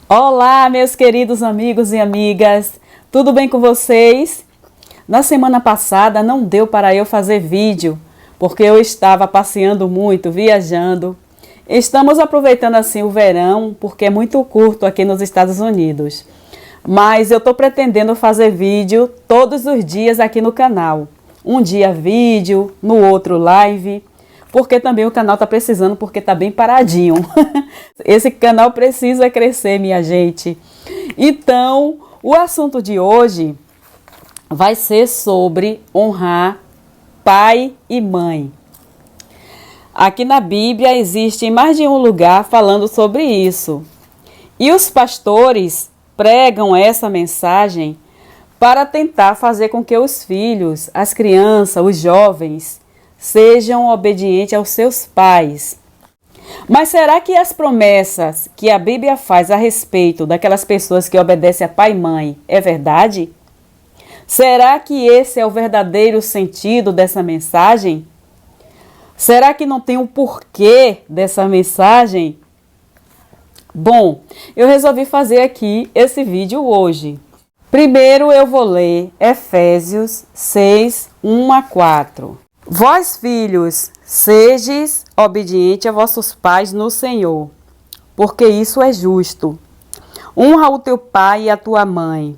Olá, meus queridos amigos e amigas, tudo bem com vocês? Na semana passada não deu para eu fazer vídeo, porque eu estava passeando muito, viajando. Estamos aproveitando assim o verão, porque é muito curto aqui nos Estados Unidos. Mas eu estou pretendendo fazer vídeo todos os dias aqui no canal. Um dia vídeo, no outro live. Porque também o canal está precisando, porque está bem paradinho. Esse canal precisa crescer, minha gente. Então, o assunto de hoje vai ser sobre honrar pai e mãe. Aqui na Bíblia existe mais de um lugar falando sobre isso. E os pastores pregam essa mensagem para tentar fazer com que os filhos, as crianças, os jovens, sejam obedientes aos seus pais. Mas será que as promessas que a Bíblia faz a respeito daquelas pessoas que obedecem a pai e mãe é verdade? Será que esse é o verdadeiro sentido dessa mensagem? Será que não tem um porquê dessa mensagem? Bom, eu resolvi fazer aqui esse vídeo hoje. Primeiro eu vou ler Efésios 6, 1 a 4. Vós, filhos, sedes obedientes a vossos pais no Senhor, porque isso é justo. Honra o teu pai e a tua mãe,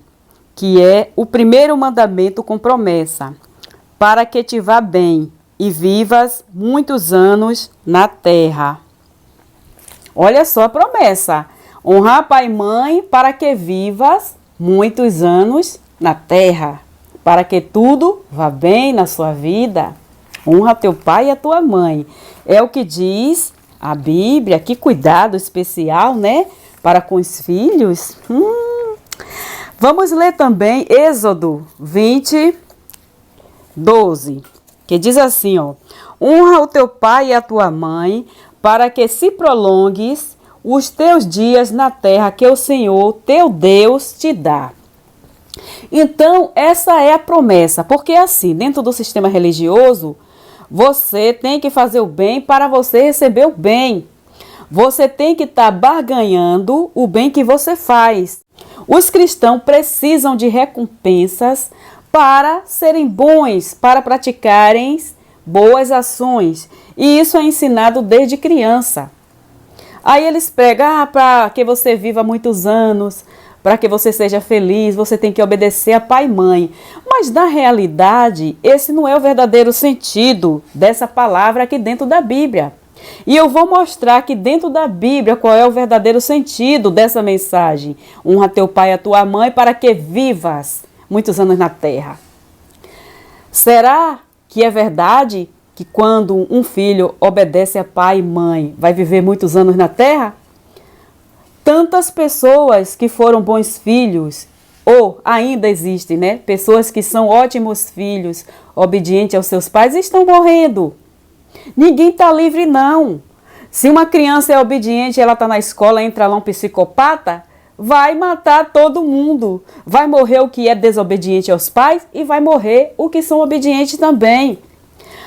que é o primeiro mandamento com promessa, para que te vá bem e vivas muitos anos na terra. Olha só a promessa. Honrar pai e mãe para que vivas muitos anos na terra, para que tudo vá bem na sua vida. Honra teu pai e a tua mãe. É o que diz a Bíblia. Que cuidado especial, né? Para com os filhos. Vamos ler também Êxodo 20, 12. Que diz assim, ó. Honra o teu pai e a tua mãe, para que se prolongues os teus dias na terra que o Senhor, teu Deus, te dá. Então, essa é a promessa. Porque assim, dentro do sistema religioso, você tem que fazer o bem para você receber o bem. Você tem que estar barganhando o bem que você faz. Os cristãos precisam de recompensas para serem bons, para praticarem boas ações. E isso é ensinado desde criança. Aí eles pregam, para que você viva muitos anos, para que você seja feliz, você tem que obedecer a pai e mãe. Mas, na realidade, esse não é o verdadeiro sentido dessa palavra aqui dentro da Bíblia. E eu vou mostrar aqui dentro da Bíblia qual é o verdadeiro sentido dessa mensagem. Honra teu pai e a tua mãe para que vivas muitos anos na terra. Será que é verdade que quando um filho obedece a pai e mãe, vai viver muitos anos na terra? Tantas pessoas que foram bons filhos, ou ainda existem, né? Pessoas que são ótimos filhos, obedientes aos seus pais, estão morrendo. Ninguém está livre, não. Se uma criança é obediente, ela está na escola, entra lá um psicopata, vai matar todo mundo. Vai morrer o que é desobediente aos pais e vai morrer o que são obedientes também.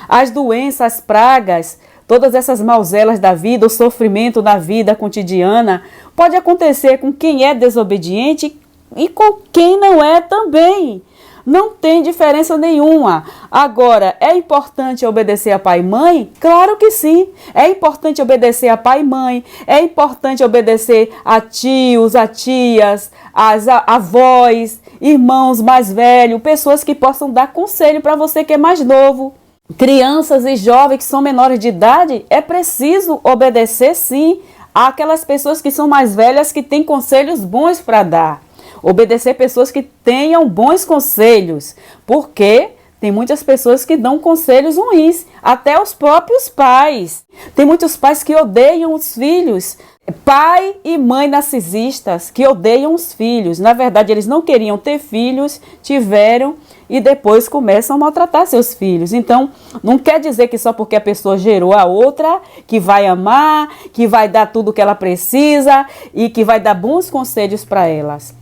As doenças, as pragas, todas essas mazelas da vida, o sofrimento da vida cotidiana, pode acontecer com quem é desobediente e com quem não é também. Não tem diferença nenhuma. Agora, é importante obedecer a pai e mãe? Claro que sim. É importante obedecer a pai e mãe. É importante obedecer a tios, a tias, as avós, irmãos mais velhos, pessoas que possam dar conselho para você que é mais novo. Crianças e jovens que são menores de idade, é preciso obedecer sim àquelas pessoas que são mais velhas que têm conselhos bons para dar. Obedecer pessoas que tenham bons conselhos, porque tem muitas pessoas que dão conselhos ruins, até os próprios pais. Tem muitos pais que odeiam os filhos. Pai e mãe narcisistas que odeiam os filhos. Na verdade, eles não queriam ter filhos, tiveram e depois começam a maltratar seus filhos. Então, não quer dizer que só porque a pessoa gerou a outra, que vai amar, que vai dar tudo o que ela precisa e que vai dar bons conselhos para elas.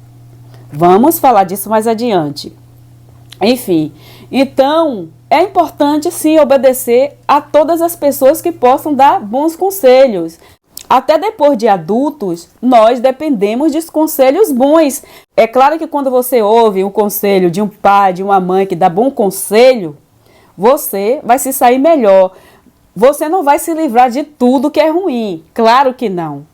Vamos falar disso mais adiante. Enfim, então é importante sim obedecer a todas as pessoas que possam dar bons conselhos. Até depois de adultos, nós dependemos de conselhos bons. É claro que quando você ouve um conselho de um pai, de uma mãe que dá bom conselho, você vai se sair melhor. Você não vai se livrar de tudo que é ruim. Claro que não.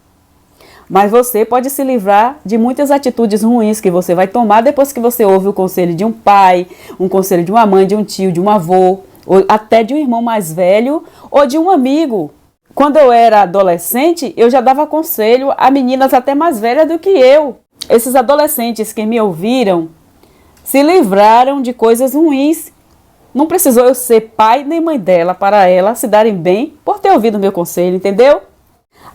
Mas você pode se livrar de muitas atitudes ruins que você vai tomar depois que você ouve o conselho de um pai, um conselho de uma mãe, de um tio, de um avô, ou até de um irmão mais velho ou de um amigo. Quando eu era adolescente, eu já dava conselho a meninas até mais velhas do que eu. Esses adolescentes que me ouviram se livraram de coisas ruins. Não precisou eu ser pai nem mãe dela para elas se darem bem por ter ouvido o meu conselho, entendeu?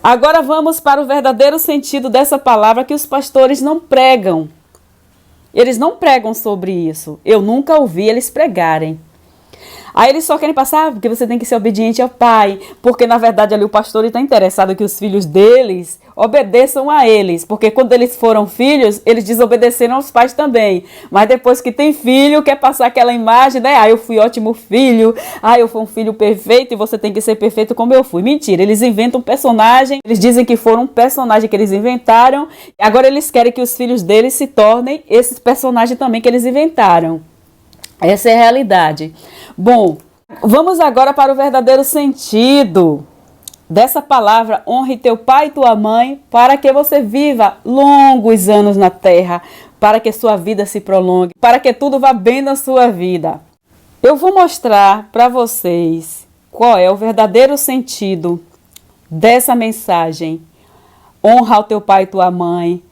Agora vamos para o verdadeiro sentido dessa palavra que os pastores não pregam. Eles não pregam sobre isso. Eu nunca ouvi eles pregarem. Aí eles só querem passar porque você tem que ser obediente ao pai, porque na verdade ali o pastor está interessado que os filhos deles obedeçam a eles, porque quando eles foram filhos, eles desobedeceram aos pais também, mas depois que tem filho, quer passar aquela imagem, né? Eu fui ótimo filho, eu fui um filho perfeito e você tem que ser perfeito como eu fui. Mentira, eles inventam um personagem, eles dizem que foram um personagem que eles inventaram, agora eles querem que os filhos deles se tornem esses personagens também que eles inventaram. Essa é a realidade. Bom, vamos agora para o verdadeiro sentido dessa palavra: honre teu pai e tua mãe, para que você viva longos anos na terra, para que sua vida se prolongue, para que tudo vá bem na sua vida. Eu vou mostrar para vocês qual é o verdadeiro sentido dessa mensagem. Honra o teu pai e tua mãe,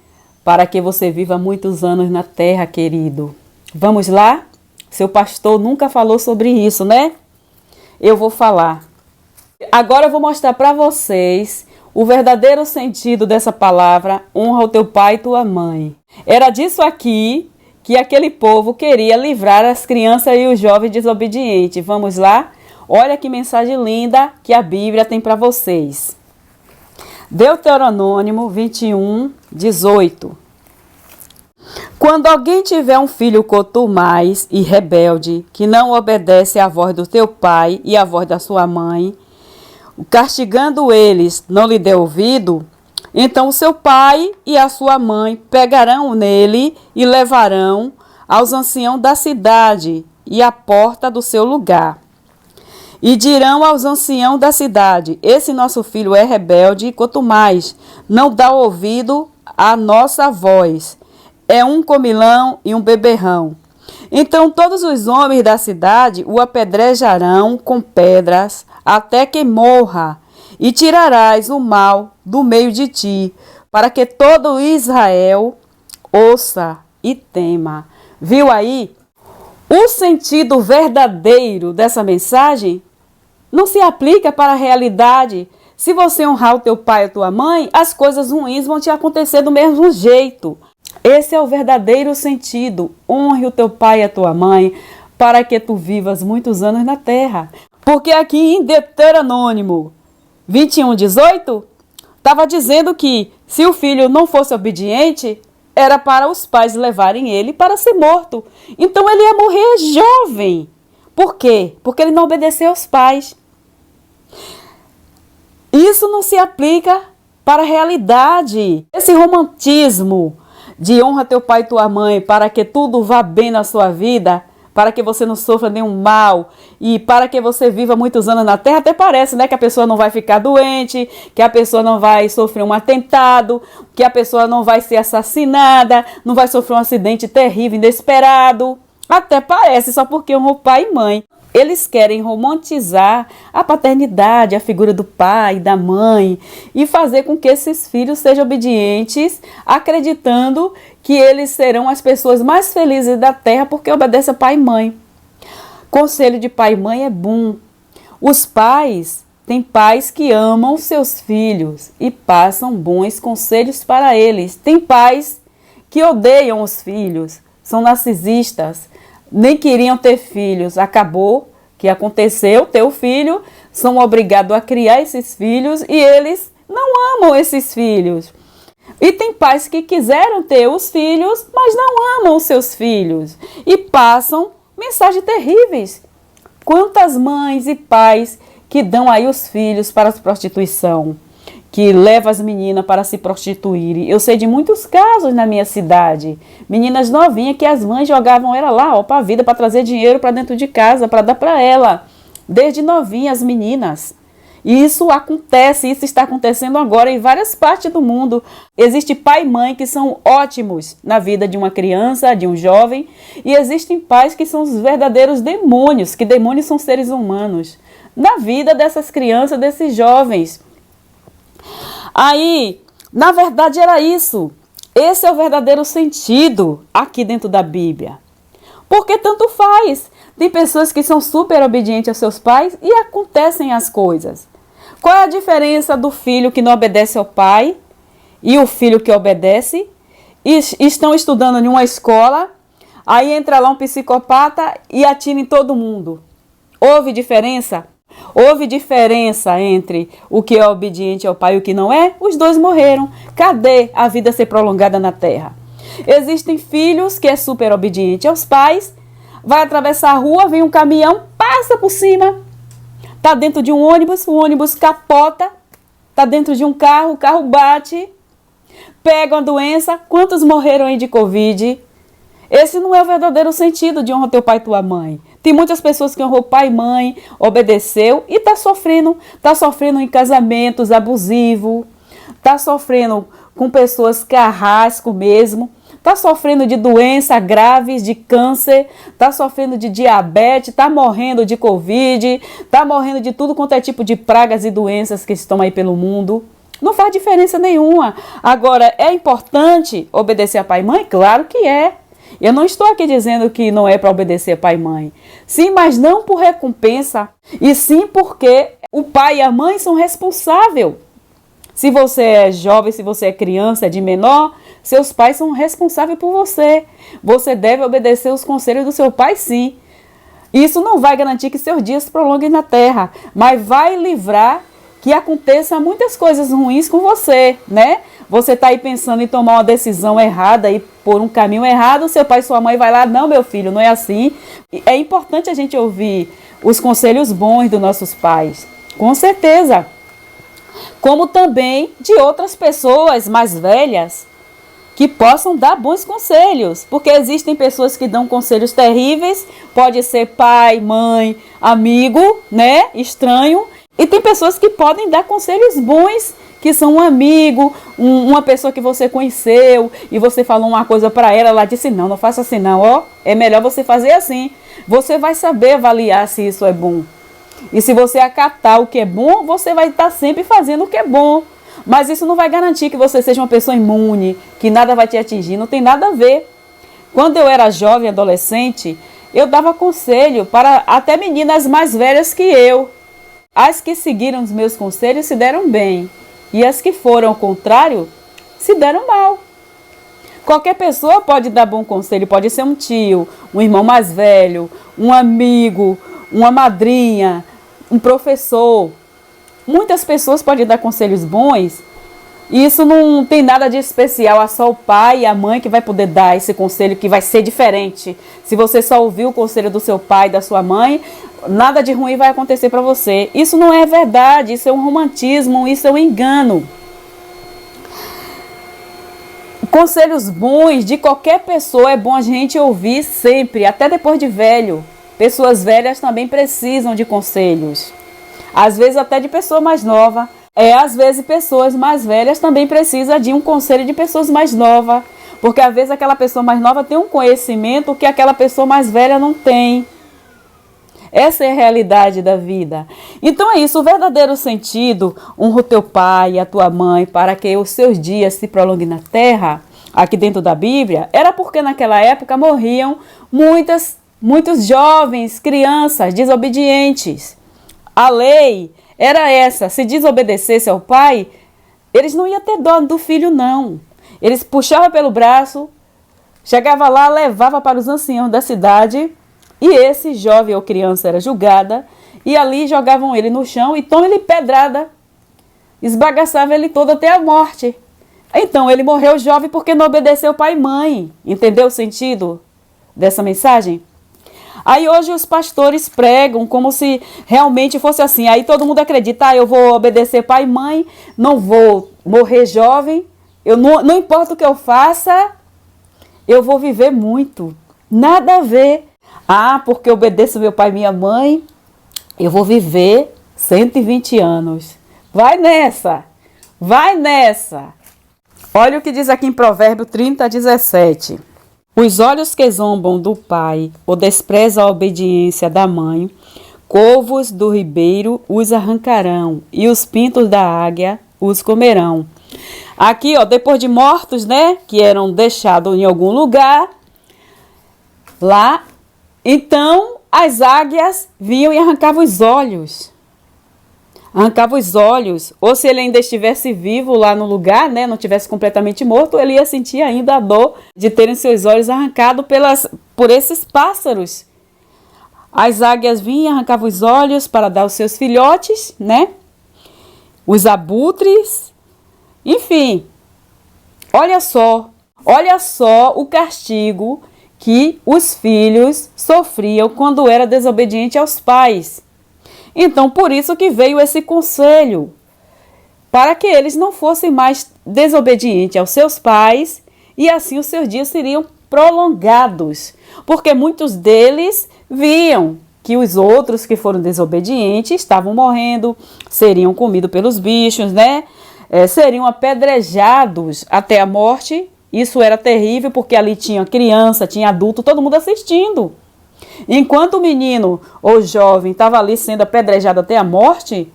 para que você viva muitos anos na terra, querido. Vamos lá? Seu pastor nunca falou sobre isso, né? Eu vou falar. Agora eu vou mostrar para vocês o verdadeiro sentido dessa palavra: honra o teu pai e tua mãe. Era disso aqui que aquele povo queria livrar as crianças e os jovens desobedientes. Vamos lá? Olha que mensagem linda que a Bíblia tem para vocês. Deuteronômio 21, 18. Quando alguém tiver um filho contumaz e rebelde, que não obedece à voz do teu pai e à voz da sua mãe, castigando eles, não lhe der ouvido, então o seu pai e a sua mãe pegarão nele e levarão aos anciãos da cidade e à porta do seu lugar. E dirão aos anciãos da cidade: esse nosso filho é rebelde e contumaz, não dá ouvido à nossa voz. É um comilão e um beberrão. Então todos os homens da cidade o apedrejarão com pedras até que morra, e tirarás o mal do meio de ti, para que todo Israel ouça e tema. Viu aí? O sentido verdadeiro dessa mensagem não se aplica para a realidade. Se você honrar o teu pai e a tua mãe, as coisas ruins vão te acontecer do mesmo jeito. Esse é o verdadeiro sentido. Honre o teu pai e a tua mãe, para que tu vivas muitos anos na terra. Porque aqui em Deuteronômio 21, 18, estava dizendo que se o filho não fosse obediente, era para os pais levarem ele para ser morto. Então ele ia morrer jovem. Por quê? Porque ele não obedeceu aos pais. Isso não se aplica para a realidade. Esse romantismo de honra teu pai e tua mãe para que tudo vá bem na sua vida, para que você não sofra nenhum mal e para que você viva muitos anos na terra, até parece, né, que a pessoa não vai ficar doente, que a pessoa não vai sofrer um atentado, que a pessoa não vai ser assassinada, não vai sofrer um acidente terrível, inesperado. Até parece, só porque honrou pai e mãe. Eles querem romantizar a paternidade, a figura do pai e da mãe e fazer com que esses filhos sejam obedientes, acreditando que eles serão as pessoas mais felizes da terra porque obedecem a pai e mãe. Conselho de pai e mãe é bom. Os pais têm pais que amam seus filhos e passam bons conselhos para eles. Tem pais que odeiam os filhos, são narcisistas, nem queriam ter filhos. Acabou que aconteceu, teu filho, são obrigados a criar esses filhos e eles não amam esses filhos. E tem pais que quiseram ter os filhos, mas não amam os seus filhos e passam mensagens terríveis. Quantas mães e pais que dão aí os filhos para a prostituição, que leva as meninas para se prostituírem. Eu sei de muitos casos na minha cidade. Meninas novinhas que as mães jogavam ela lá, para a vida, para trazer dinheiro para dentro de casa, para dar para ela. Desde novinha as meninas. E isso acontece, isso está acontecendo agora em várias partes do mundo. Existem pai e mãe que são ótimos na vida de uma criança, de um jovem. E existem pais que são os verdadeiros demônios, que demônios são seres humanos. Na vida dessas crianças, desses jovens. Aí, na verdade era isso. Esse é o verdadeiro sentido aqui dentro da Bíblia. Porque tanto faz. Tem pessoas que são super obedientes aos seus pais e acontecem as coisas. Qual é a diferença do filho que não obedece ao pai e o filho que obedece? E estão estudando em uma escola, aí entra lá um psicopata e atira em todo mundo. Houve diferença? Houve diferença entre o que é obediente ao pai e o que não é? Os dois morreram. Cadê a vida ser prolongada na terra? Existem filhos que é super obediente aos pais, vai atravessar a rua, vem um caminhão, passa por cima, está dentro de um ônibus, o ônibus capota, está dentro de um carro, o carro bate, pega uma doença. Quantos morreram aí de Covid? Esse não é o verdadeiro sentido de honra teu pai e tua mãe. Tem muitas pessoas que honrou pai e mãe, obedeceu e está sofrendo em casamentos abusivos, está sofrendo com pessoas carrasco mesmo, está sofrendo de doenças graves, de câncer, está sofrendo de diabetes, está morrendo de Covid, está morrendo de tudo quanto é tipo de pragas e doenças que estão aí pelo mundo. Não faz diferença nenhuma. Agora, é importante obedecer a pai e mãe? Claro que é. Eu não estou aqui dizendo que não é para obedecer pai e mãe. Sim, mas não por recompensa, e sim porque o pai e a mãe são responsáveis. Se você é jovem, se você é criança, é de menor, seus pais são responsáveis por você. Você deve obedecer os conselhos do seu pai, sim. Isso não vai garantir que seus dias se prolonguem na terra, mas vai livrar que aconteça muitas coisas ruins com você, né? Você está aí pensando em tomar uma decisão errada e por um caminho errado, seu pai e sua mãe vai lá, não, meu filho, não é assim. É importante a gente ouvir os conselhos bons dos nossos pais, com certeza. Como também de outras pessoas mais velhas que possam dar bons conselhos, porque existem pessoas que dão conselhos terríveis, pode ser pai, mãe, amigo, né, estranho, e tem pessoas que podem dar conselhos bons, que são um amigo, uma pessoa que você conheceu e você falou uma coisa para ela, ela disse não faça assim não, ó, é melhor você fazer assim. Você vai saber avaliar se isso é bom. E se você acatar o que é bom, você vai estar sempre fazendo o que é bom. Mas isso não vai garantir que você seja uma pessoa imune, que nada vai te atingir, não tem nada a ver. Quando eu era jovem, adolescente, eu dava conselho para até meninas mais velhas que eu. As que seguiram os meus conselhos se deram bem. E as que foram ao contrário, se deram mal. Qualquer pessoa pode dar bom conselho, pode ser um tio, um irmão mais velho, um amigo, uma madrinha, um professor. Muitas pessoas podem dar conselhos bons. E isso não tem nada de especial, é só o pai e a mãe que vai poder dar esse conselho que vai ser diferente. Se você só ouvir o conselho do seu pai e da sua mãe, nada de ruim vai acontecer para você. Isso não é verdade, isso é um romantismo, isso é um engano. Conselhos bons de qualquer pessoa é bom a gente ouvir sempre, até depois de velho. Pessoas velhas também precisam de conselhos. Às vezes até de pessoa mais nova. Às vezes pessoas mais velhas também precisam de um conselho de pessoas mais novas. Porque às vezes aquela pessoa mais nova tem um conhecimento que aquela pessoa mais velha não tem. Essa é a realidade da vida. Então é isso, o verdadeiro sentido, honra o teu pai e a tua mãe para que os seus dias se prolonguem na terra, aqui dentro da Bíblia, era porque naquela época morriam muitos jovens, crianças desobedientes. A lei era essa, se desobedecesse ao pai, eles não iam ter dó do filho não. Eles puxavam pelo braço, chegava lá, levava para os anciãos da cidade, e esse jovem ou criança era julgada, e ali jogavam ele no chão e tomam ele pedrada, esbagaçava ele todo até a morte. Então ele morreu jovem porque não obedeceu pai e mãe. Entendeu o sentido dessa mensagem? Aí hoje os pastores pregam como se realmente fosse assim. Aí todo mundo acredita, eu vou obedecer pai e mãe, não vou morrer jovem, não importa o que eu faça, eu vou viver muito. Nada a ver. Porque eu obedeço meu pai e minha mãe, eu vou viver 120 anos. Vai nessa! Vai nessa! Olha o que diz aqui em Provérbio 30:17. Os olhos que zombam do pai ou desprezam a obediência da mãe, corvos do ribeiro os arrancarão e os pintos da águia os comerão. Aqui, depois de mortos, né, que eram deixados em algum lugar, lá, então as águias vinham e arrancavam os olhos. Arrancava os olhos, ou se ele ainda estivesse vivo lá no lugar, né, não estivesse completamente morto, ele ia sentir ainda a dor de terem seus olhos arrancados por esses pássaros. As águias vinham e arrancavam os olhos para dar aos seus filhotes, né? Os abutres, enfim. Olha só o castigo que os filhos sofriam quando era desobediente aos pais. Então, por isso que veio esse conselho, para que eles não fossem mais desobedientes aos seus pais e assim os seus dias seriam prolongados, porque muitos deles viam que os outros que foram desobedientes estavam morrendo, seriam comidos pelos bichos, né? Seriam apedrejados até a morte. Isso era terrível, porque ali tinha criança, tinha adulto, todo mundo assistindo. Enquanto o menino ou jovem estava ali sendo apedrejado até a morte,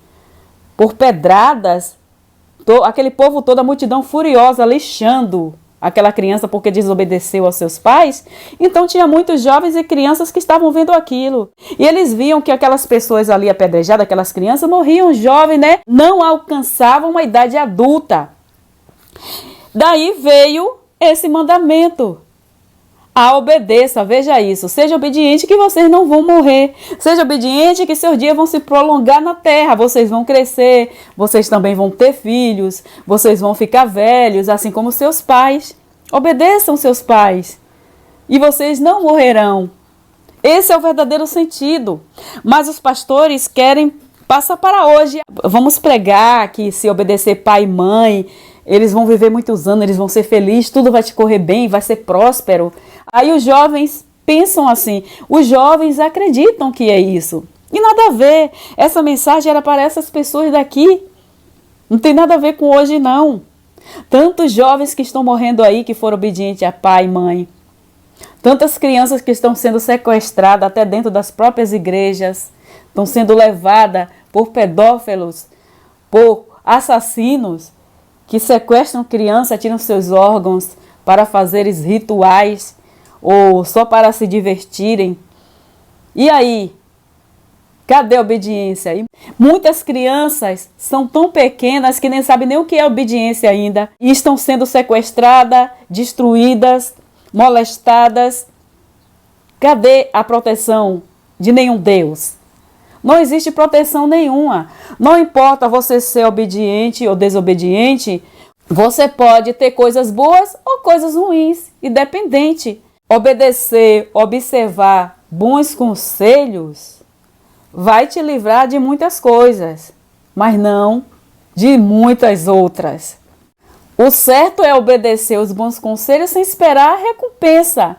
por pedradas, aquele povo todo, a multidão furiosa, lixando aquela criança porque desobedeceu aos seus pais, então tinha muitos jovens e crianças que estavam vendo aquilo. E eles viam que aquelas pessoas ali apedrejadas, aquelas crianças, morriam jovens, né? Não alcançavam uma idade adulta. Daí veio esse mandamento. Obedeça, veja isso, seja obediente que vocês não vão morrer, seja obediente que seus dias vão se prolongar na terra, vocês vão crescer, vocês também vão ter filhos, vocês vão ficar velhos, assim como seus pais. Obedeçam seus pais e vocês não morrerão. Esse é o verdadeiro sentido, mas os pastores querem passar para hoje. Vamos pregar que se obedecer pai e mãe, eles vão viver muitos anos, eles vão ser felizes, tudo vai te correr bem, vai ser próspero. Aí os jovens pensam assim, os jovens acreditam que é isso. E nada a ver, essa mensagem era para essas pessoas daqui. Não tem nada a ver com hoje não. Tantos jovens que estão morrendo aí, que foram obedientes a pai e mãe. Tantas crianças que estão sendo sequestradas até dentro das próprias igrejas. Estão sendo levadas por pedófilos, por assassinos, que sequestram crianças, tiram seus órgãos para fazer rituais ou só para se divertirem. E aí? Cadê a obediência? E muitas crianças são tão pequenas que nem sabem nem o que é obediência ainda e estão sendo sequestradas, destruídas, molestadas. Cadê a proteção de nenhum Deus? Não existe proteção nenhuma. Não importa você ser obediente ou desobediente, você pode ter coisas boas ou coisas ruins, independente. Obedecer, observar bons conselhos vai te livrar de muitas coisas, mas não de muitas outras. O certo é obedecer os bons conselhos sem esperar a recompensa.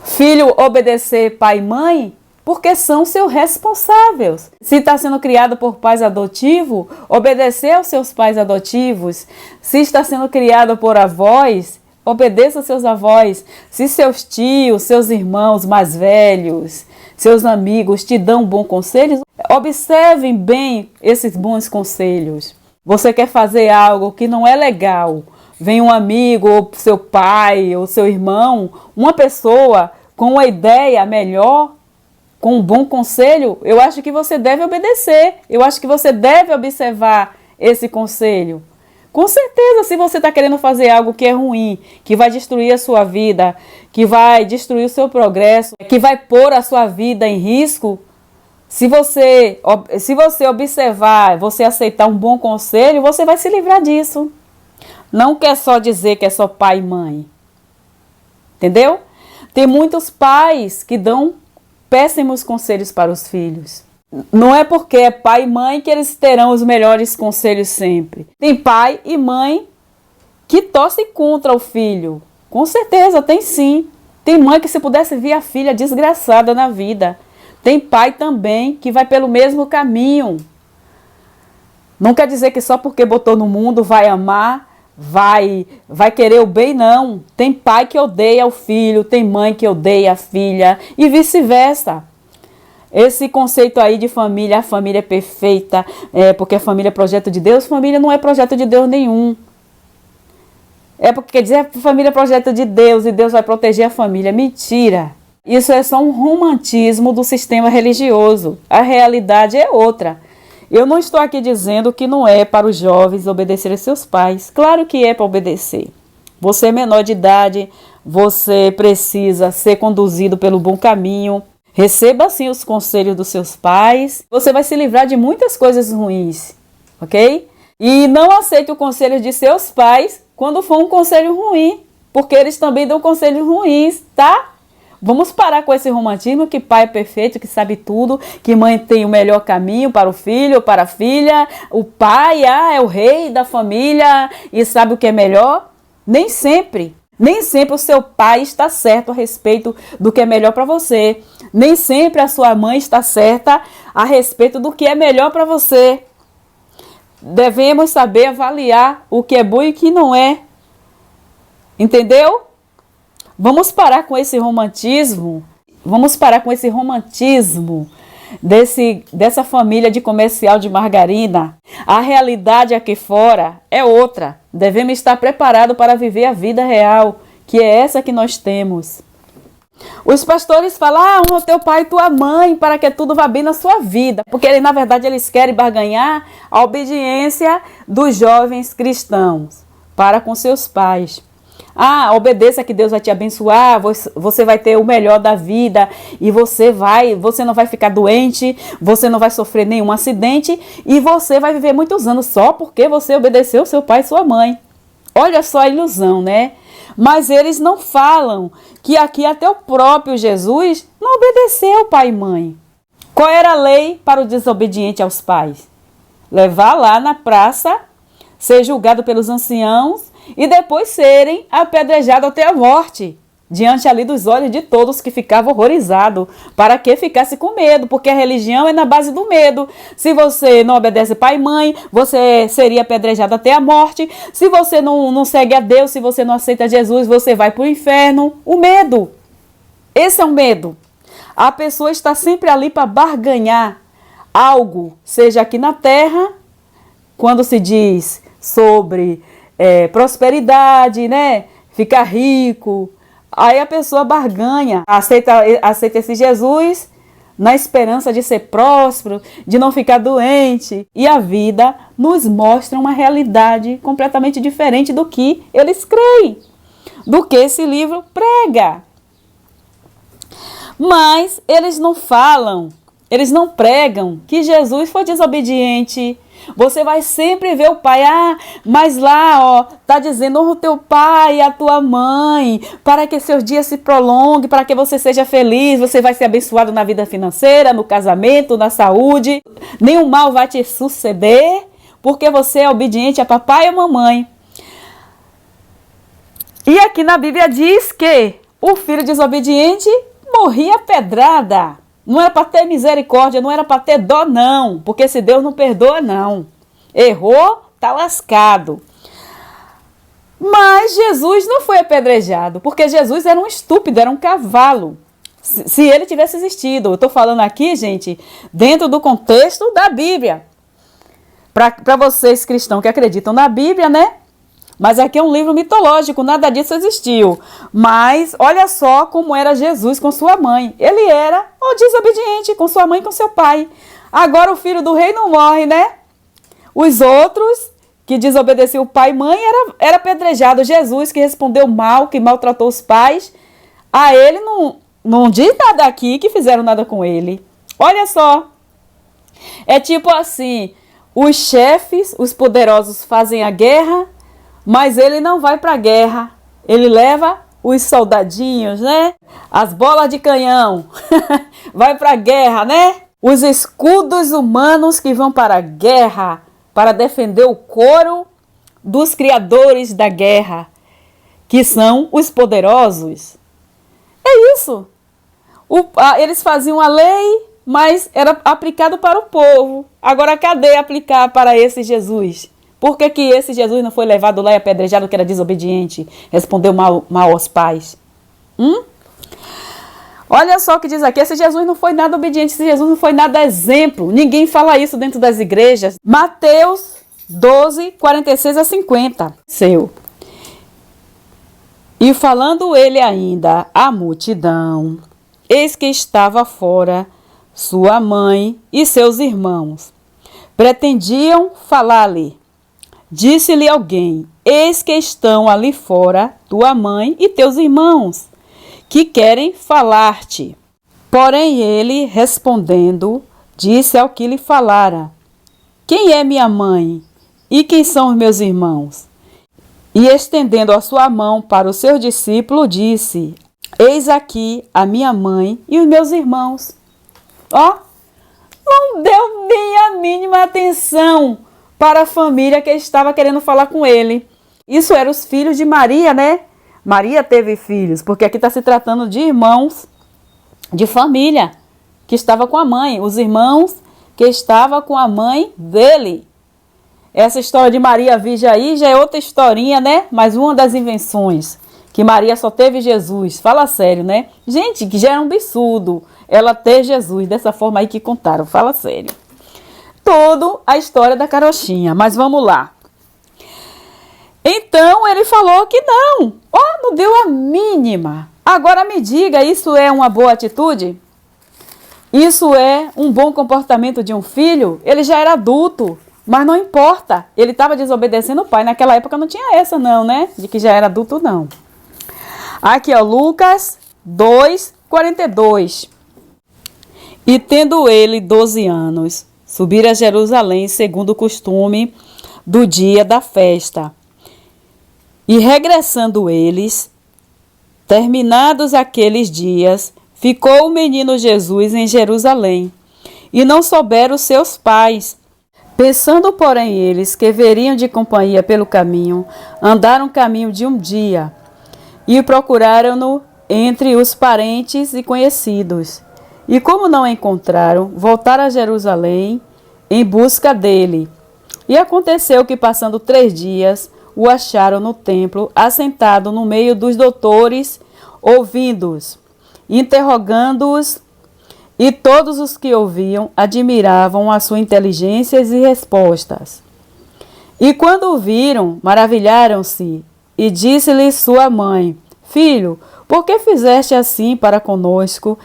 Filho, obedecer pai e mãe porque são seus responsáveis. Se está sendo criado por pais adotivos, obedecer aos seus pais adotivos. Se está sendo criado por avós, obedeça aos seus avós. Se seus tios, seus irmãos mais velhos, seus amigos te dão bons conselhos, observem bem esses bons conselhos. Você quer fazer algo que não é legal, vem um amigo, ou seu pai, ou seu irmão, uma pessoa com uma ideia melhor, com um bom conselho, eu acho que você deve obedecer. Eu acho que você deve observar esse conselho. Com certeza, se você está querendo fazer algo que é ruim, que vai destruir a sua vida, que vai destruir o seu progresso, que vai pôr a sua vida em risco, se você observar, você aceitar um bom conselho, você vai se livrar disso. Não quer só dizer que é só pai e mãe. Entendeu? Tem muitos pais que dão péssimos conselhos para os filhos. Não é porque é pai e mãe que eles terão os melhores conselhos sempre. Tem pai e mãe que torcem contra o filho. Com certeza, tem sim. Tem mãe que se pudesse ver a filha desgraçada na vida. Tem pai também que vai pelo mesmo caminho. Não quer dizer que só porque botou no mundo vai amar, vai querer o bem, não. Tem pai que odeia o filho, tem mãe que odeia a filha e vice-versa. Esse conceito aí de família, a família é perfeita, porque a família é projeto de Deus, família não é projeto de Deus nenhum. É porque quer dizer a família é projeto de Deus e Deus vai proteger a família. Mentira! Isso é só um romantismo do sistema religioso. A realidade é outra. Eu não estou aqui dizendo que não é para os jovens obedecer a seus pais. Claro que é para obedecer. Você é menor de idade, você precisa ser conduzido pelo bom caminho. Receba sim os conselhos dos seus pais. Você vai se livrar de muitas coisas ruins, ok? E não aceite o conselho de seus pais quando for um conselho ruim, porque eles também dão conselhos ruins, tá? Vamos parar com esse romantismo que pai é perfeito, que sabe tudo, que mãe tem o melhor caminho para o filho ou para a filha. O pai é o rei da família e sabe o que é melhor. Nem sempre o seu pai está certo a respeito do que é melhor para você. Nem sempre a sua mãe está certa a respeito do que é melhor para você. Devemos saber avaliar o que é bom e o que não é. Entendeu? Vamos parar com esse romantismo. Vamos parar com esse romantismo dessa família de comercial de margarina. A realidade aqui fora é outra. Devemos estar preparados para viver a vida real, que é essa que nós temos. Os pastores falam, honra teu pai e tua mãe para que tudo vá bem na sua vida. Porque na verdade eles querem barganhar a obediência dos jovens cristãos para com seus pais. Obedeça que Deus vai te abençoar, você vai ter o melhor da vida e você não vai ficar doente, você não vai sofrer nenhum acidente e você vai viver muitos anos só porque você obedeceu seu pai e sua mãe. Olha só a ilusão, né? Mas eles não falam que aqui até o próprio Jesus não obedeceu pai e mãe. Qual era a lei para o desobediente aos pais? Levar lá na praça, ser julgado pelos anciãos e depois serem apedrejados até a morte, diante ali dos olhos de todos que ficavam horrorizados, para que ficasse com medo, porque a religião é na base do medo. Se você não obedece pai e mãe, você seria apedrejado até a morte. Se você não segue a Deus, se você não aceita Jesus, você vai para o inferno. O medo. Esse é o medo. A pessoa está sempre ali para barganhar algo, seja aqui na terra, quando se diz sobre prosperidade, né? Ficar rico. Aí a pessoa barganha, aceita esse Jesus na esperança de ser próspero, de não ficar doente. E a vida nos mostra uma realidade completamente diferente do que eles creem, do que esse livro prega. Mas eles não falam, eles não pregam que Jesus foi desobediente. Você vai sempre ver o pai, mas lá, tá dizendo, honra o teu pai e a tua mãe, para que seus dias se prolonguem, para que você seja feliz, você vai ser abençoado na vida financeira, no casamento, na saúde, nenhum mal vai te suceder, porque você é obediente a papai e a mamãe. E aqui na Bíblia diz que o filho desobediente morria pedrada. Não era para ter misericórdia, não era para ter dó, não. Porque se Deus não perdoa, não. Errou, tá lascado. Mas Jesus não foi apedrejado, porque Jesus era um estúpido, era um cavalo. Se ele tivesse existido. Eu estou falando aqui, gente, dentro do contexto da Bíblia. Para vocês cristãos que acreditam na Bíblia, né? Mas aqui é um livro mitológico, nada disso existiu. Mas olha só como era Jesus com sua mãe. Ele era o desobediente com sua mãe e com seu pai. Agora o filho do rei não morre, né? Os outros que desobedeciam o pai e mãe era apedrejado. Jesus que respondeu mal, que maltratou os pais. A ele não diz nada aqui que fizeram nada com ele. Olha só. É tipo assim, os chefes, os poderosos fazem a guerra, mas ele não vai para a guerra, ele leva os soldadinhos, né? As bolas de canhão. Vai para a guerra, né? Os escudos humanos que vão para a guerra para defender o coro dos criadores da guerra, que são os poderosos. É isso. Eles faziam a lei, mas era aplicado para o povo. Agora, cadê aplicar para esse Jesus? Por que esse Jesus não foi levado lá e apedrejado, que era desobediente? Respondeu mal aos pais. Olha só o que diz aqui. Esse Jesus não foi nada obediente, esse Jesus não foi nada exemplo. Ninguém fala isso dentro das igrejas. Mateus 12, 46 a 50. Seu. E falando ele ainda à multidão, eis que estava fora sua mãe e seus irmãos. Pretendiam falar-lhe. Disse-lhe alguém: eis que estão ali fora tua mãe e teus irmãos, que querem falar-te. Porém ele, respondendo, disse ao que lhe falara: quem é minha mãe e quem são os meus irmãos? E estendendo a sua mão para o seu discípulo, disse: eis aqui a minha mãe e os meus irmãos. Ó, não deu nem a mínima atenção para a família que estava querendo falar com ele. Isso eram os filhos de Maria, né? Maria teve filhos, porque aqui está se tratando de irmãos, de família, que estava com a mãe. Os irmãos que estavam com a mãe dele. Essa história de Maria Virgem aí já é outra historinha, né? Mas uma das invenções, que Maria só teve Jesus. Fala sério, né? Gente, que já é um absurdo ela ter Jesus dessa forma aí que contaram. Fala sério. Tudo a história da carochinha, mas vamos lá. Então ele falou que não. Não deu a mínima. Agora me diga, isso é uma boa atitude? Isso é um bom comportamento de um filho? Ele já era adulto, mas não importa. Ele estava desobedecendo o pai. Naquela época não tinha essa não, né? De que já era adulto, não. Aqui, ó, Lucas 2, 42. E tendo ele 12 anos, subir a Jerusalém segundo o costume do dia da festa. E regressando eles, terminados aqueles dias, ficou o menino Jesus em Jerusalém, e não souberam seus pais. Pensando, porém, eles que veriam de companhia pelo caminho, andaram caminho de um dia, e procuraram-no entre os parentes e conhecidos. E como não encontraram, voltaram a Jerusalém em busca dele. E aconteceu que, passando 3 dias, o acharam no templo, assentado no meio dos doutores, ouvindo-os, interrogando-os, e todos os que ouviam admiravam as suas inteligências e respostas. E quando o viram, maravilharam-se, e disse-lhe sua mãe: filho, por que fizeste assim para conosco?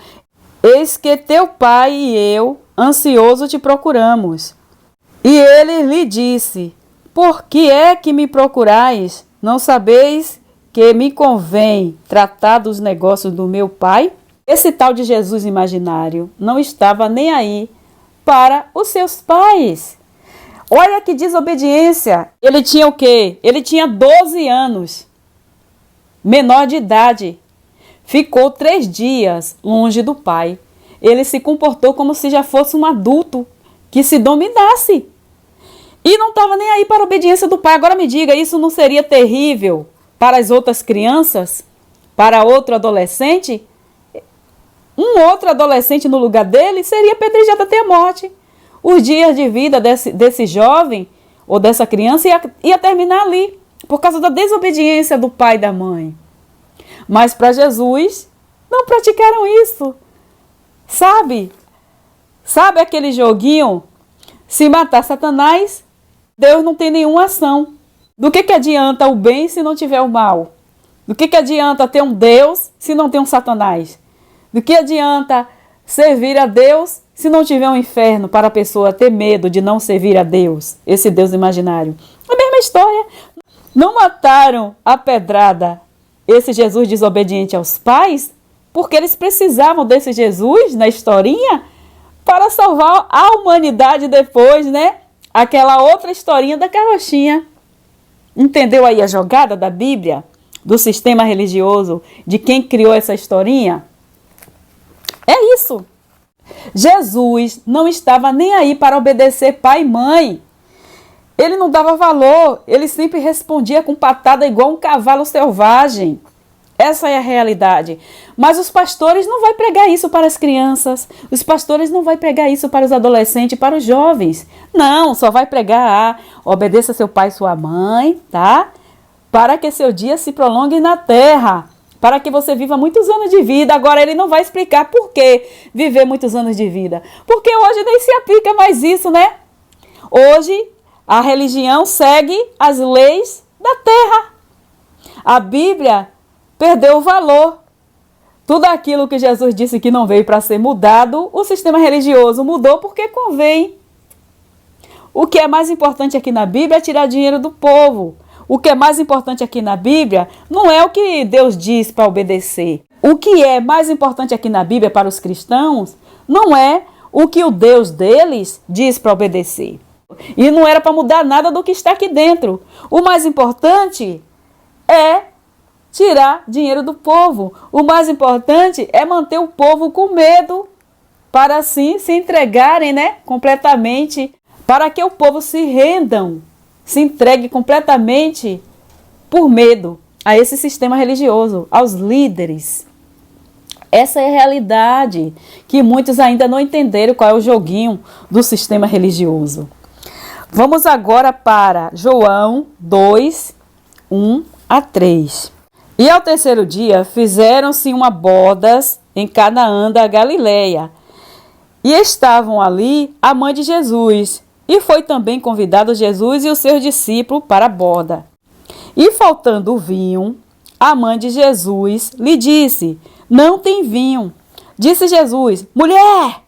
Eis que teu pai e eu, ansioso, te procuramos. E ele lhe disse: por que é que me procurais? Não sabeis que me convém tratar dos negócios do meu pai? Esse tal de Jesus imaginário não estava nem aí para os seus pais. Olha que desobediência. Ele tinha o quê? Ele tinha 12 anos, menor de idade. Ficou 3 dias longe do pai. Ele se comportou como se já fosse um adulto que se dominasse. E não estava nem aí para a obediência do pai. Agora me diga, isso não seria terrível para as outras crianças? Para outro adolescente? Um outro adolescente no lugar dele seria apedrejado até a morte. Os dias de vida desse jovem ou dessa criança ia terminar ali, por causa da desobediência do pai e da mãe. Mas para Jesus, não praticaram isso. Sabe aquele joguinho? Se matar Satanás, Deus não tem nenhuma ação. Do que adianta o bem se não tiver o mal? Do que adianta ter um Deus se não tem um Satanás? Do que adianta servir a Deus se não tiver um inferno para a pessoa ter medo de não servir a Deus, esse Deus imaginário? A mesma história. Não mataram a pedrada esse Jesus desobediente aos pais, porque eles precisavam desse Jesus na historinha para salvar a humanidade depois, né? Aquela outra historinha da carochinha. Entendeu aí a jogada da Bíblia? do sistema religioso, de quem criou essa historinha? É isso. Jesus não estava nem aí para obedecer pai e mãe. Ele não dava valor, ele sempre respondia com patada igual um cavalo selvagem. Essa é a realidade. Mas os pastores não vão pregar isso para as crianças. Os pastores não vão pregar isso para os adolescentes, para os jovens. Não, só vai pregar, obedeça seu pai e sua mãe, tá? Para que seu dia se prolongue na terra. Para que você viva muitos anos de vida. Agora ele não vai explicar por que viver muitos anos de vida. Porque hoje nem se aplica mais isso, né? Hoje a religião segue as leis da terra. A Bíblia perdeu o valor. Tudo aquilo que Jesus disse que não veio para ser mudado, o sistema religioso mudou porque convém. O que é mais importante aqui na Bíblia é tirar dinheiro do povo. O que é mais importante aqui na Bíblia não é o que Deus diz para obedecer. O que é mais importante aqui na Bíblia para os cristãos não é o que o Deus deles diz para obedecer. E não era para mudar nada do que está aqui dentro. O mais importante é tirar dinheiro do povo. O mais importante é manter o povo com medo, para assim se entregarem, né, completamente, para que o povo se rendam, se entregue completamente por medo a esse sistema religioso, aos líderes. Essa é a realidade que muitos ainda não entenderam qual é o joguinho do sistema religioso. Vamos agora para João 2, 1 a 3. E ao terceiro dia fizeram-se uma bodas em Canaã da Galileia. E estavam ali a mãe de Jesus. E foi também convidado Jesus e os seus discípulos para a boda. E faltando o vinho, a mãe de Jesus lhe disse: não tem vinho. Disse Jesus: mulher,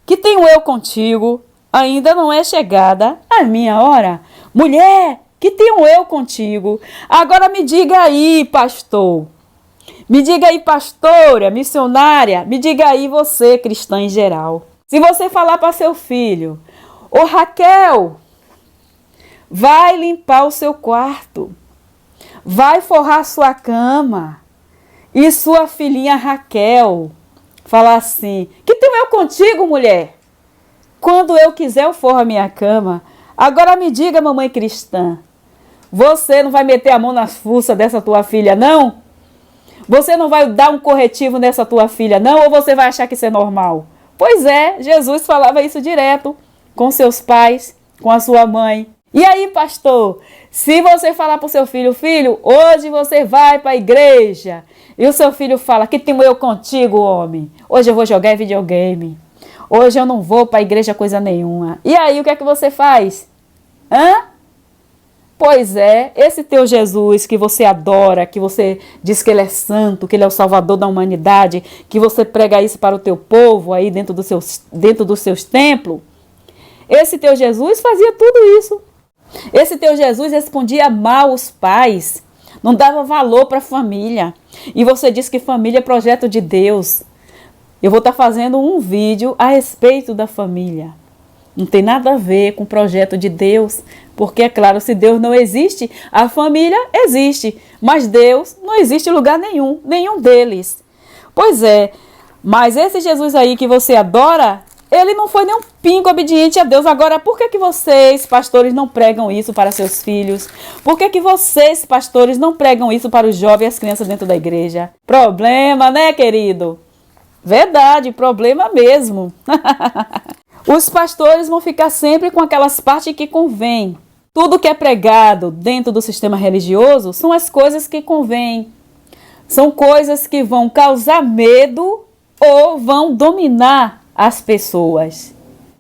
que tenho eu contigo? Ainda não é chegada a minha hora. Mulher, que tenho eu contigo? Agora me diga aí, pastor. Me diga aí, pastora, missionária. Me diga aí você, cristã em geral. Se você falar para seu filho: ô Raquel, vai limpar o seu quarto. Vai forrar sua cama. E sua filhinha Raquel falar assim: que tenho eu contigo, mulher? Quando eu quiser eu forro a minha cama. Agora me diga, mamãe cristã, você não vai meter a mão nas fuças dessa tua filha, não? Você não vai dar um corretivo nessa tua filha, não? Ou você vai achar que isso é normal? Pois é, Jesus falava isso direto com seus pais, com a sua mãe. E aí, pastor, se você falar para o seu filho: filho, hoje você vai para a igreja, e o seu filho fala: que tenho eu contigo, homem? Hoje eu vou jogar videogame. Hoje eu não vou para a igreja coisa nenhuma. E aí, o que é que você faz? Hã? Pois é, esse teu Jesus que você adora, que você diz que ele é santo, que ele é o salvador da humanidade, que você prega isso para o teu povo aí dentro dos seus templos, esse teu Jesus fazia tudo isso. Esse teu Jesus respondia mal aos pais, não dava valor para a família. E você diz que família é projeto de Deus. Eu vou estar fazendo um vídeo a respeito da família. Não tem nada a ver com o projeto de Deus, porque é claro, se Deus não existe, a família existe, mas Deus não existe em lugar nenhum deles. Pois é, mas esse Jesus aí que você adora, ele não foi nem um pingo obediente a Deus. Agora, por que vocês, pastores, não pregam isso para seus filhos? Por que vocês, pastores, não pregam isso para os jovens e as crianças dentro da igreja? Problema, né, querido? Verdade, problema mesmo. Os pastores vão ficar sempre com aquelas partes que convém. Tudo que é pregado dentro do sistema religioso são as coisas que convêm. São coisas que vão causar medo ou vão dominar as pessoas.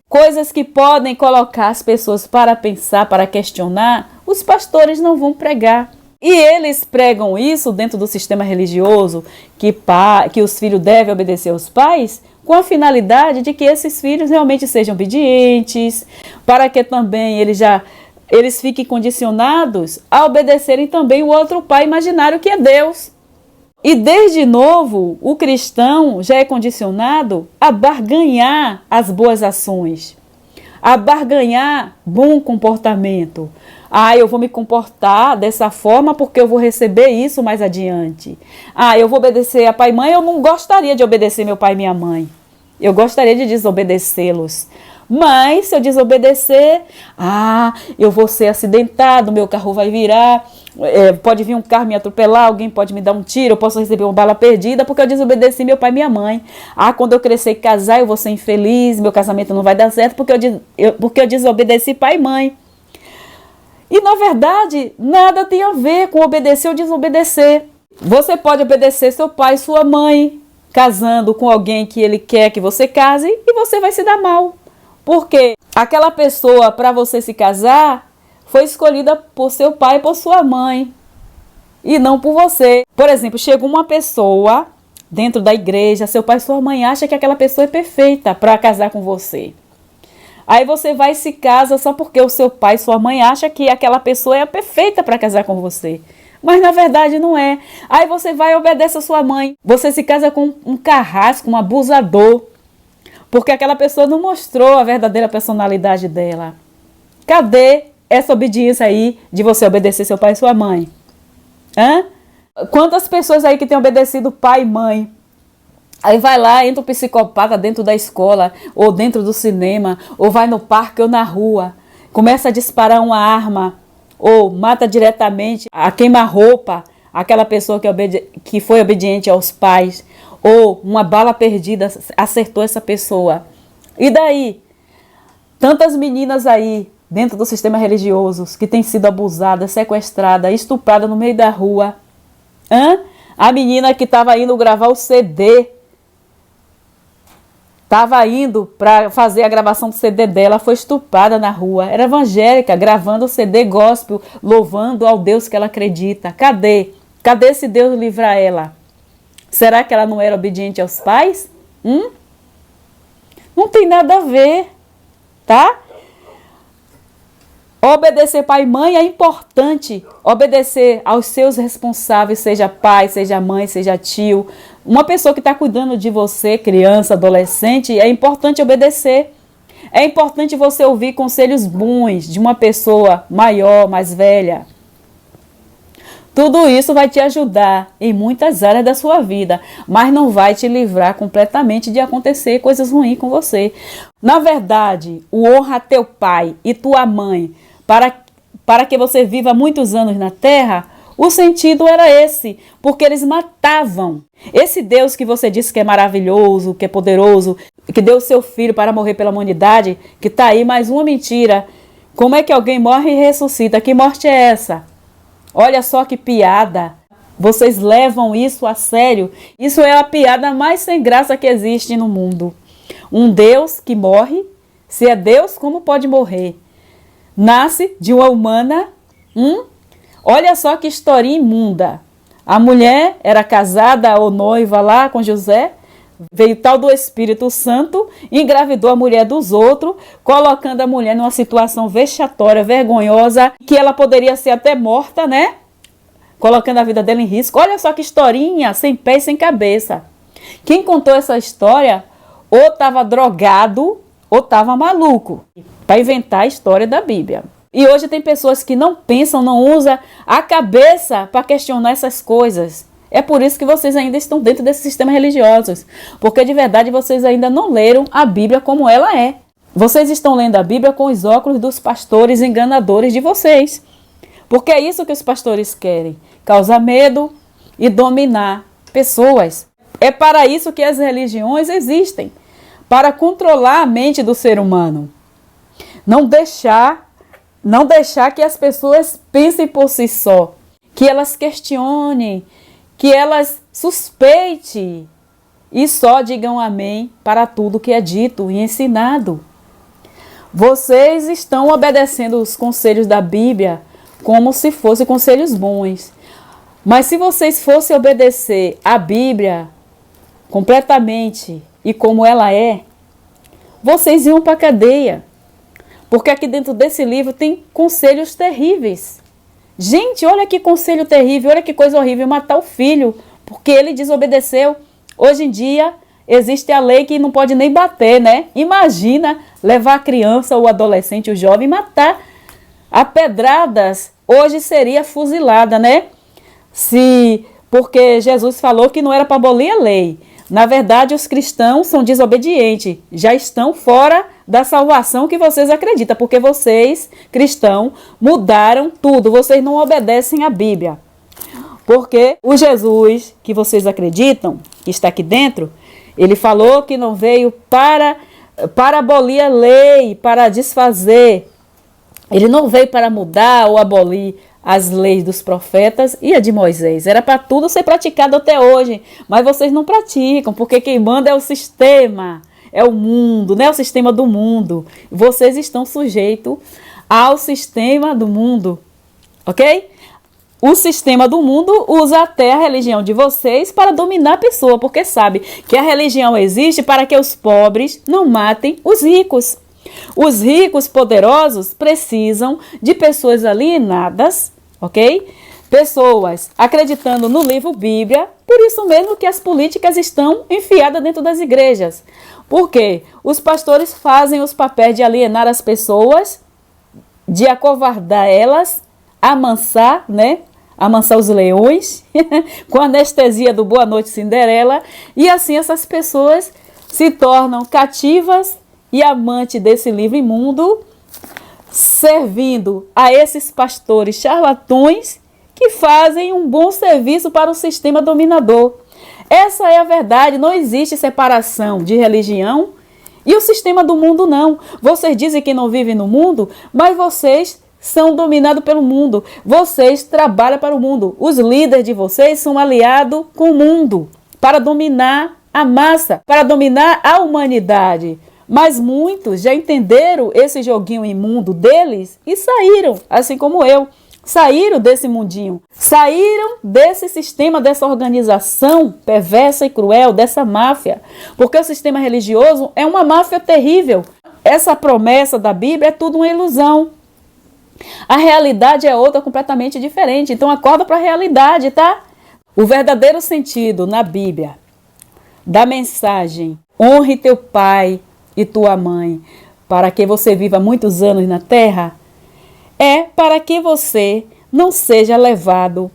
Coisas que podem colocar as pessoas para pensar, para questionar, os pastores não vão pregar. E eles pregam isso dentro do sistema religioso, que os filhos devem obedecer aos pais, com a finalidade de que esses filhos realmente sejam obedientes, para que também eles fiquem condicionados a obedecerem também o outro pai imaginário que é Deus. E desde novo, o cristão já é condicionado a barganhar as boas ações, a barganhar bom comportamento, Ah, eu vou me comportar dessa forma porque eu vou receber isso mais adiante. Ah, eu vou obedecer a pai e mãe, eu não gostaria de obedecer meu pai e minha mãe. Eu gostaria de desobedecê-los. Mas se eu desobedecer, eu vou ser acidentado, meu carro vai virar, pode vir um carro me atropelar, alguém pode me dar um tiro, eu posso receber uma bala perdida porque eu desobedeci meu pai e minha mãe. Quando eu crescer e casar, eu vou ser infeliz, meu casamento não vai dar certo porque eu desobedeci pai e mãe. E na verdade, nada tem a ver com obedecer ou desobedecer. Você pode obedecer seu pai e sua mãe, casando com alguém que ele quer que você case, e você vai se dar mal. Porque aquela pessoa, para você se casar, foi escolhida por seu pai e por sua mãe, e não por você. Por exemplo, chegou uma pessoa dentro da igreja, seu pai e sua mãe acham que aquela pessoa é perfeita para casar com você. Aí você vai e se casa só porque o seu pai e sua mãe acham que aquela pessoa é perfeita para casar com você. Mas na verdade não é. Aí você vai e obedece a sua mãe. Você se casa com um carrasco, um abusador. Porque aquela pessoa não mostrou a verdadeira personalidade dela. Cadê essa obediência aí de você obedecer seu pai e sua mãe? Quantas pessoas aí que têm obedecido pai e mãe? Aí vai lá, entra um psicopata dentro da escola, ou dentro do cinema, ou vai no parque ou na rua, começa a disparar uma arma, ou mata diretamente a queima-roupa, aquela pessoa que foi obediente aos pais, ou uma bala perdida acertou essa pessoa. E daí? Tantas meninas aí, dentro do sistema religioso, que têm sido abusadas, sequestradas, estupradas no meio da rua. A menina que estava indo gravar o CD, estava indo para fazer a gravação do CD dela, foi estuprada na rua. Era evangélica, gravando o CD gospel, louvando ao Deus que ela acredita. Cadê? Cadê esse Deus livrar ela? Será que ela não era obediente aos pais? Não tem nada a ver, tá? Obedecer pai e mãe é importante. Obedecer aos seus responsáveis, seja pai, seja mãe, seja tio. Uma pessoa que está cuidando de você, criança, adolescente, é importante obedecer. É importante você ouvir conselhos bons de uma pessoa maior, mais velha. Tudo isso vai te ajudar em muitas áreas da sua vida, mas não vai te livrar completamente de acontecer coisas ruins com você. Na verdade, o honra teu pai e tua mãe para que você viva muitos anos na terra, o sentido era esse, porque eles matavam. Esse Deus que você disse que é maravilhoso, que é poderoso, que deu o seu filho para morrer pela humanidade, que está aí mais uma mentira. Como é que alguém morre e ressuscita? Que morte é essa? Olha só que piada. Vocês levam isso a sério? Isso é a piada mais sem graça que existe no mundo. Um Deus que morre, se é Deus, como pode morrer? Nasce de uma humana. Olha só que historinha imunda. A mulher era casada ou noiva lá com José, veio tal do Espírito Santo, engravidou a mulher dos outros, colocando a mulher numa situação vexatória, vergonhosa, que ela poderia ser até morta, né? Colocando a vida dela em risco. Olha só que historinha, sem pé e sem cabeça. Quem contou essa história ou estava drogado ou estava maluco para inventar a história da Bíblia. E hoje tem pessoas que não pensam, não usam a cabeça para questionar essas coisas. É por isso que vocês ainda estão dentro desses sistemas religiosos. Porque de verdade vocês ainda não leram a Bíblia como ela é. Vocês estão lendo a Bíblia com os óculos dos pastores enganadores de vocês. Porque é isso que os pastores querem. Causar medo e dominar pessoas. É para isso que as religiões existem. Para controlar a mente do ser humano. Não deixar que as pessoas pensem por si só. Que elas questionem. Que elas suspeitem e só digam amém para tudo que é dito e ensinado. Vocês estão obedecendo os conselhos da Bíblia como se fossem conselhos bons. Mas se vocês fossem obedecer a Bíblia completamente e como ela é, vocês iam para a cadeia. Porque aqui dentro desse livro tem conselhos terríveis. Gente, olha que conselho terrível, olha que coisa horrível, matar o filho, porque ele desobedeceu. Hoje em dia, existe a lei que não pode nem bater, né? Imagina levar a criança, o adolescente, o jovem, e matar a pedradas hoje seria fuzilada, né? Porque Jesus falou que não era para abolir a lei. Na verdade, os cristãos são desobedientes, já estão fora da salvação que vocês acreditam, porque vocês, cristãos, mudaram tudo, vocês não obedecem à Bíblia. Porque o Jesus que vocês acreditam, que está aqui dentro, ele falou que não veio para abolir a lei, para desfazer. Ele não veio para mudar ou abolir as leis dos profetas e a de Moisés. Era para tudo ser praticado até hoje, mas vocês não praticam, porque quem manda é o sistema, é o mundo, né? O sistema do mundo. Vocês estão sujeitos ao sistema do mundo, ok? O sistema do mundo usa até a religião de vocês para dominar a pessoa, porque sabe que a religião existe para que os pobres não matem os ricos. Os ricos poderosos precisam de pessoas alienadas, ok? Pessoas acreditando no livro Bíblia, por isso mesmo que as políticas estão enfiadas dentro das igrejas. Porque os pastores fazem os papéis de alienar as pessoas, de acovardar elas, amansar, né? Amansar os leões, com a anestesia do Boa Noite Cinderela, e assim essas pessoas se tornam cativas e amantes desse livro imundo, servindo a esses pastores charlatões que fazem um bom serviço para o sistema dominador. Essa é a verdade, não existe separação de religião e o sistema do mundo não. Vocês dizem que não vivem no mundo, mas vocês são dominados pelo mundo. Vocês trabalham para o mundo. Os líderes de vocês são aliados com o mundo para dominar a massa, para dominar a humanidade. Mas muitos já entenderam esse joguinho imundo deles e saíram, assim como eu. Saíram desse mundinho, saíram desse sistema, dessa organização perversa e cruel, dessa máfia. Porque o sistema religioso é uma máfia terrível. Essa promessa da Bíblia é tudo uma ilusão. A realidade é outra, completamente diferente. Então acorda para a realidade, tá? O verdadeiro sentido na Bíblia da mensagem honre teu pai e tua mãe para que você viva muitos anos na terra é para que você não seja levado,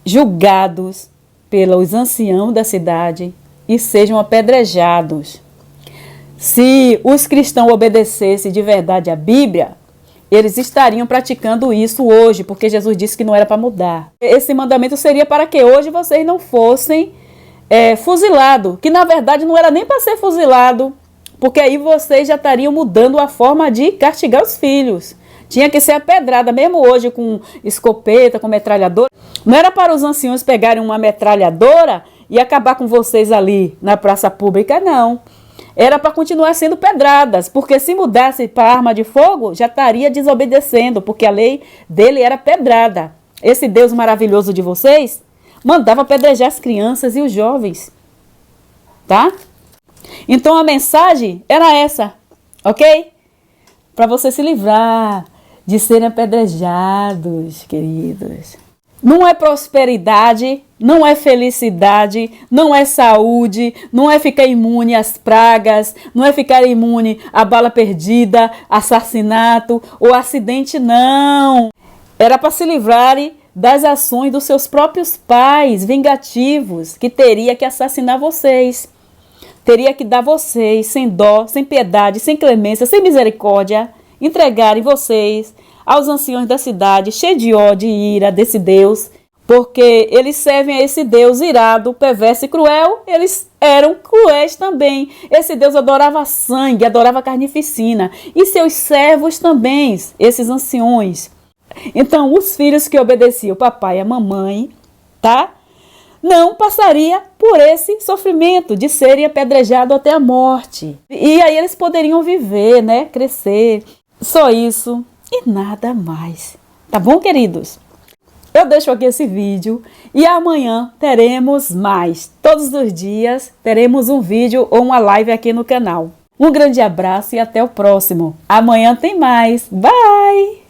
julgados pelos anciãos da cidade e sejam apedrejados. Se os cristãos obedecessem de verdade à Bíblia, eles estariam praticando isso hoje, porque Jesus disse que não era para mudar. Esse mandamento seria para que hoje vocês não fossem fuzilados, que na verdade não era nem para ser fuzilado, porque aí vocês já estariam mudando a forma de castigar os filhos. Tinha que ser apedrada, mesmo hoje com escopeta, com metralhadora. Não era para os anciões pegarem uma metralhadora e acabar com vocês ali na praça pública, não. Era para continuar sendo pedradas, porque se mudasse para arma de fogo, já estaria desobedecendo, porque a lei dele era pedrada. Esse Deus maravilhoso de vocês mandava apedrejar as crianças e os jovens, tá? Então a mensagem era essa, ok? Para você se livrar de serem apedrejados, queridos. Não é prosperidade, não é felicidade, não é saúde, não é ficar imune às pragas, não é ficar imune à bala perdida, assassinato ou acidente, não. Era para se livrarem das ações dos seus próprios pais vingativos, que teria que assassinar vocês. Teria que dar vocês, sem dó, sem piedade, sem clemência, sem misericórdia, entregarem vocês aos anciões da cidade, cheios de ódio e ira desse Deus, porque eles servem a esse Deus irado, perverso e cruel. Eles eram cruéis também. Esse Deus adorava sangue, adorava carnificina, e seus servos também, esses anciões. Então, os filhos que obedeciam o papai e a mamãe, tá? Não passaria por esse sofrimento de serem apedrejados até a morte. E aí eles poderiam viver, né? Crescer. Só isso e nada mais. Tá bom, queridos? Eu deixo aqui esse vídeo e amanhã teremos mais. Todos os dias teremos um vídeo ou uma live aqui no canal. Um grande abraço e até o próximo. Amanhã tem mais. Bye!